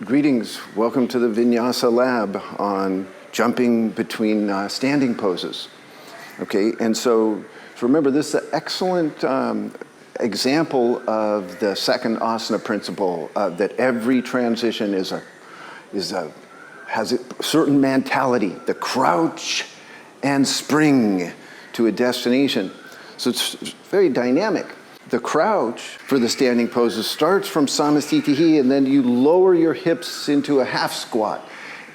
Greetings. Welcome to the Vinyasa Lab on jumping between standing poses. Okay, and so remember, this is an excellent example of the second asana principle, that every transition has a certain mentality, the crouch and spring to a destination. So it's very dynamic. The crouch for the standing poses starts from Samasthiti, and then you lower your hips into a half squat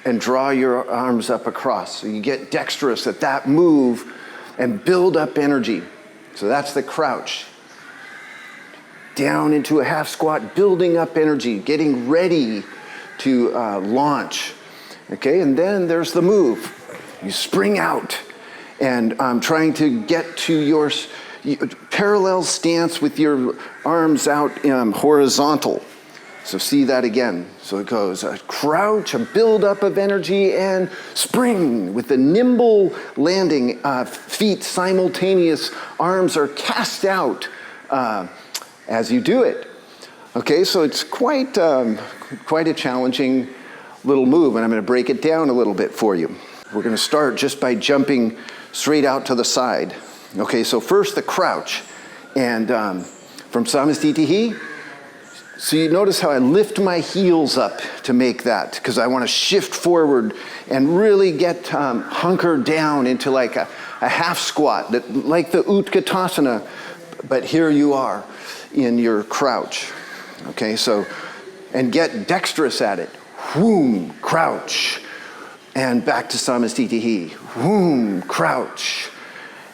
and draw your arms up across. So you get dexterous at that move and build up energy. So that's the crouch. Down into a half squat, building up energy, getting ready to launch. Okay, and then there's the move. You spring out and trying to get to your parallel stance with your arms out horizontal. So see that again. So it goes a crouch, a build-up of energy, and spring with the nimble landing, feet simultaneous, arms are cast out as you do it. Okay, so it's quite a challenging little move, and I'm going to break it down a little bit for you. We're going to start just by jumping straight out to the side. Okay, so first the crouch, and from Samasthiti, so you notice how I lift my heels up to make that, because I want to shift forward and really get hunkered down into like a half squat, like the Utkatasana, but here you are in your crouch. Okay, so, and get dexterous at it. Whoom, crouch, and back to Samasthiti. Whoom, crouch.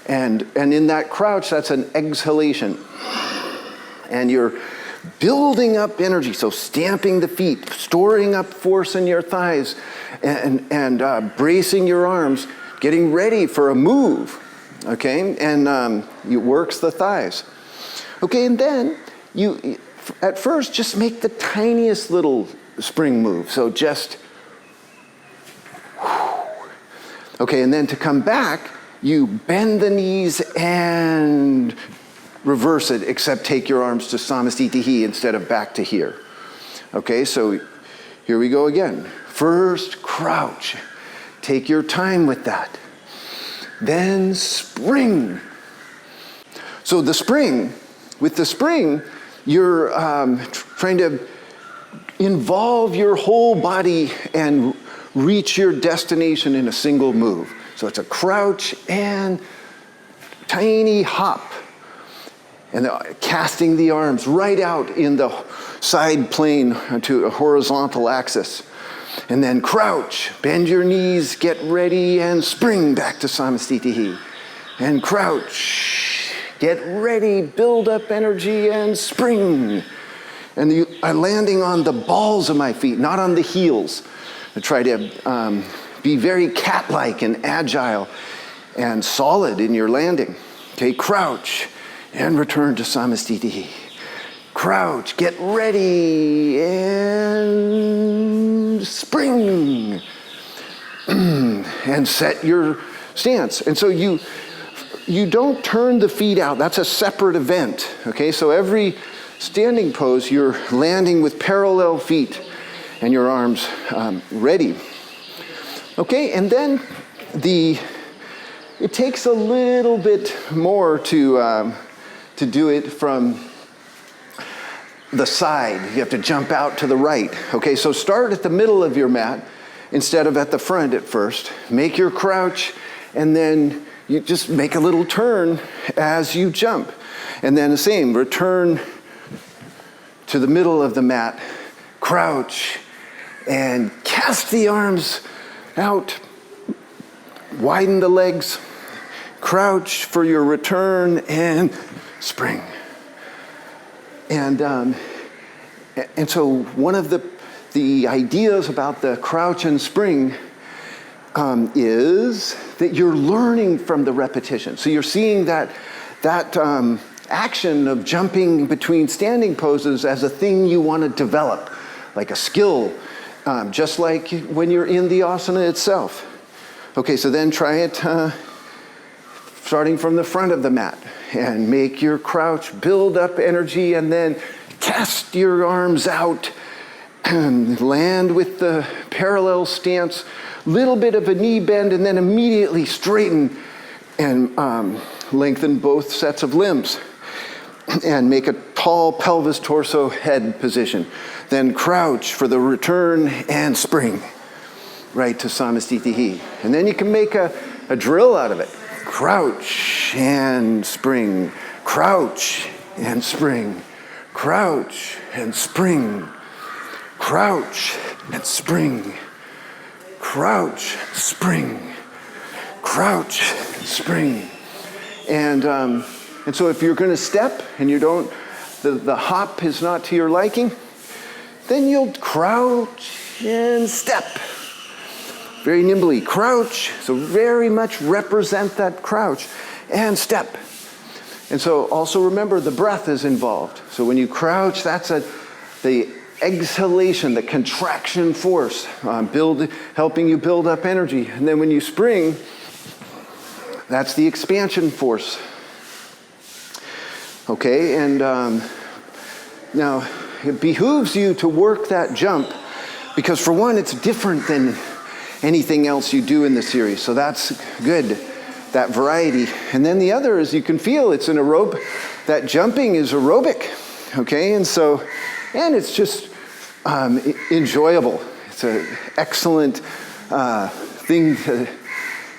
And in that crouch, that's an exhalation. And you're building up energy, so stamping the feet, storing up force in your thighs, and bracing your arms, getting ready for a move, okay? And it works the thighs. Okay, and then you, at first, just make the tiniest little spring move. So just, okay, and then to come back, you bend the knees and reverse it, except take your arms to Samasthiti instead of back to here. Okay, so here we go again. First, crouch. Take your time with that. Then spring. So with the spring, you're trying to involve your whole body and reach your destination in a single move. So it's a crouch and tiny hop. And casting the arms right out in the side plane to a horizontal axis. And then crouch, bend your knees, get ready, and spring back to Samasthiti. And crouch, get ready, build up energy, and spring. And I'm landing on the balls of my feet, not on the heels. I try to be very cat-like and agile and solid in your landing. Okay, crouch and return to Samasthiti. Crouch, get ready, and spring. And set your stance. And so you don't turn the feet out. That's a separate event. Okay, so every standing pose, you're landing with parallel feet and your arms ready. Okay, and then it takes a little bit more to do it from the side. You have to jump out to the right. Okay, so start at the middle of your mat instead of at the front at first. Make your crouch, and then you just make a little turn as you jump. And then the same, return to the middle of the mat, crouch, and cast the arms out, widen the legs, crouch for your return, and spring. And so one of the ideas about the crouch and spring is that you're learning from the repetition. So you're seeing that action of jumping between standing poses as a thing you want to develop, like a skill, just like when you're in the asana itself. Okay, so then try it starting from the front of the mat, and make your crouch, build up energy, and then cast your arms out Land with the parallel stance, little bit of a knee bend, and then immediately straighten and lengthen both sets of limbs. And make a tall pelvis, torso, head position. Then crouch for the return and spring, right to Samasthiti. And then you can make a drill out of it. Crouch and spring, crouch and spring, crouch and spring, crouch and spring, crouch, spring, crouch, spring. And so if you're going to step and you don't, the hop is not to your liking, then you'll crouch and step. Very nimbly, crouch. So very much represent that crouch and step. And so also remember the breath is involved. So when you crouch, that's the exhalation, the contraction force, helping you build up energy. And then when you spring, that's the expansion force. Okay, and now it behooves you to work that jump because for one, it's different than anything else you do in the series. So that's good, that variety. And then the other is you can feel it's an that jumping is aerobic, okay? And it's just enjoyable. It's an excellent thing to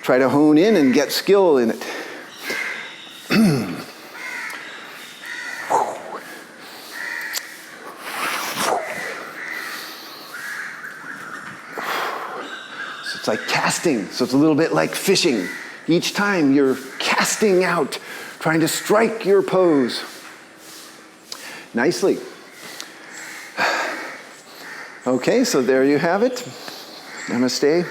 try to hone in and get skill in it. It's like casting, so it's a little bit like fishing. Each time you're casting out, trying to strike your pose. Nicely. Okay, so there you have it. Namaste.